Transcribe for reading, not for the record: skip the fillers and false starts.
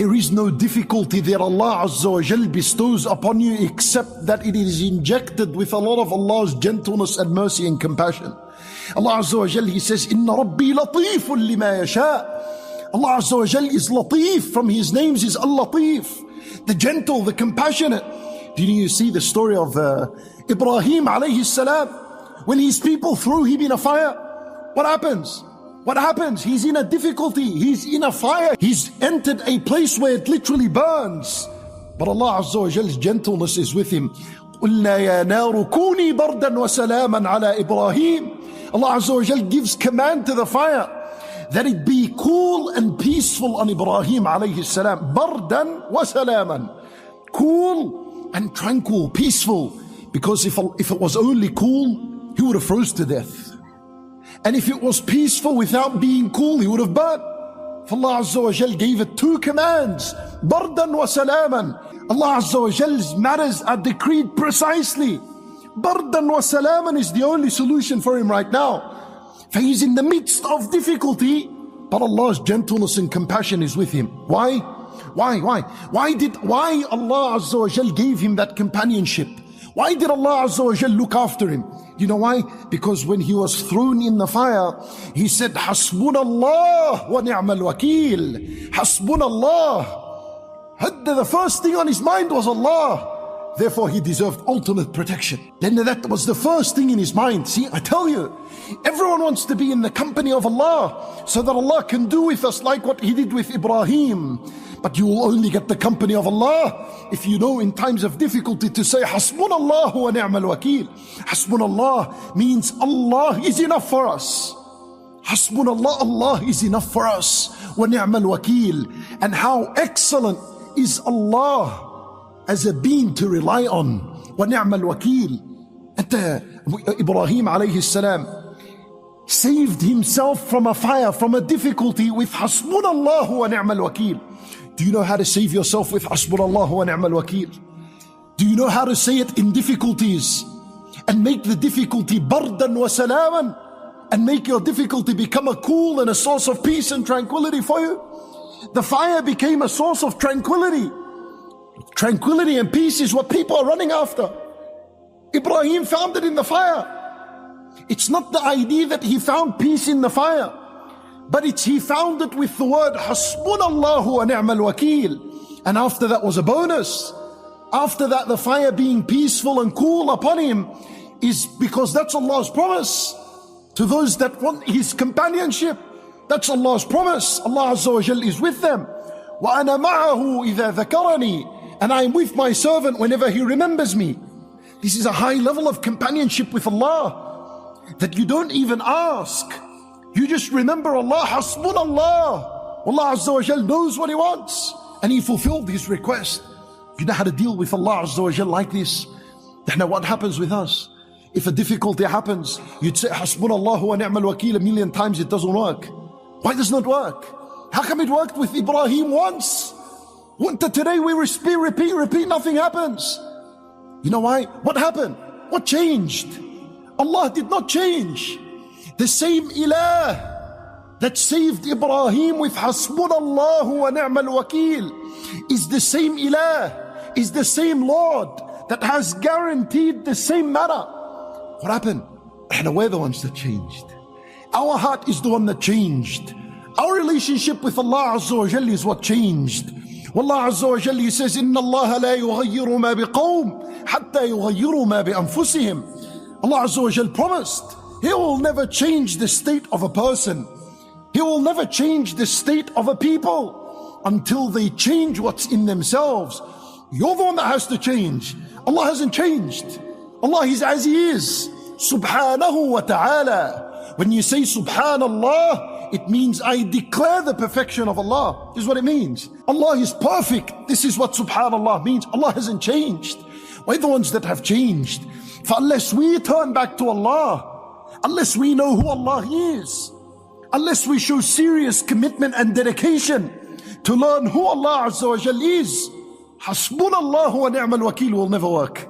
There is no difficulty that Allah Azza wa Jal bestows upon you except that it is injected with a lot of Allah's gentleness and mercy and compassion. Allah Azza wa Jal, He says, Inna Rabbi latifun lima yasha. Allah Azza wa Jal is Latif. From His names is Al-Latif, the gentle, the compassionate. Did you see the story of Ibrahim alayhi salam? When his people threw him in a fire, what happens? What happens? He's in a difficulty. He's in a fire. He's entered a place where it literally burns. But Allah Azza wa Jal's gentleness is with him. قُلْنَا يَا نَارُ كُونِي بَرْدًا وَسَلَامًا عَلَى إِبْرَاهِيمَ. Allah Azza wa Jal gives command to the fire that it be cool and peaceful on Ibrahim alayhi salam. بَرْدًا وَسَلَامًا. Cool and tranquil, peaceful. Because if it was only cool, he would have froze to death. And if it was peaceful without being cool, he would have burnt. For Allah Azza wa Jal gave it two commands, bardan wa salaman. Allah Azza wa Jal's matters are decreed precisely. Bardan wa salaman is the only solution for him right now. For he's in the midst of difficulty, but Allah's gentleness and compassion is with him. Why? Why Allah Azza wa Jal gave him that companionship? Why did Allah Azza wa Jal look after him? You know why? Because when he was thrown in the fire, he said, Hasbunallah wa ni'mal wakeel. Hasbunallah. The first thing on his mind was Allah. Therefore he deserved ultimate protection. Then that was the first thing in his mind. See, I tell you, everyone wants to be in the company of Allah so that Allah can do with us like what He did with Ibrahim. But you will only get the company of Allah if you know in times of difficulty to say Hasbunallah wa ni'mal wakeel. Hasbunallah means Allah is enough for us. Hasbunallah, Allah is enough for us. Wa ni'mal wakeel. And how excellent is Allah as a being to rely on. Wa ni'mal wakeel. And Ibrahim alayhi salam saved himself from a fire, from a difficulty with Hasbunallah wa ni'mal wakeel. Do you know how to save yourself with Hasbunallah wa ni'mal wakeel? Do you know how to say it in difficulties and make the difficulty bardan wa salaman, and make your difficulty become a cool and a source of peace and tranquility for you? The fire became a source of tranquility. Tranquility and peace is what people are running after. Ibrahim found it in the fire. It's not the idea that he found peace in the fire, but he found it with the word Hasbunallahu wa ni'mal wakeel. And after that was a bonus. After that, the fire being peaceful and cool upon him is because that's Allah's promise to those that want His companionship. That's Allah's promise. Allah Azza wa Jal is with them. وَأَنَا مَعَهُ إِذَا ذَكَرَنِي. And I am with my servant whenever he remembers me. This is a high level of companionship with Allah that you don't even ask. You just remember Allah, Hasbunallah. Allah Azza wa Jal knows what He wants, and He fulfilled His request. You know how to deal with Allah Azza wa Jal like this. Now what happens with us? If a difficulty happens, you'd say Hasbunallah wa ni'mal wakeel 1,000,000 times, it doesn't work. Why does it not work? How come it worked with Ibrahim once? Today we repeat, nothing happens. You know why? What happened? What changed? Allah did not change. The same Ilah that saved Ibrahim with Hasbunallah wa ni'mal wakeel is the same Ilah, is the same Lord that has guaranteed the same matter. What happened? And we're the ones that changed. Our heart is the one that changed. Our relationship with Allah Azza wa Jalla is what changed. Wallah Azza wa Jalla, He says, Inna Allah la yughayyiru ma biqawm hatta yughayyiru ma bi anfusihim. Allah Azza wa Jalla promised He will never change the state of a person. He will never change the state of a people until they change what's in themselves. You're the one that has to change. Allah hasn't changed. Allah is as He is. Subhanahu wa ta'ala. When you say Subhanallah, it means I declare the perfection of Allah. This is what it means. Allah is perfect. This is what Subhanallah means. Allah hasn't changed. We're the ones that have changed. For unless we turn back to Allah, unless we know who Allah is, unless we show serious commitment and dedication to learn who Allah Azza wa Jal is, Hasbunallah wa ni'mal wakeel will never work.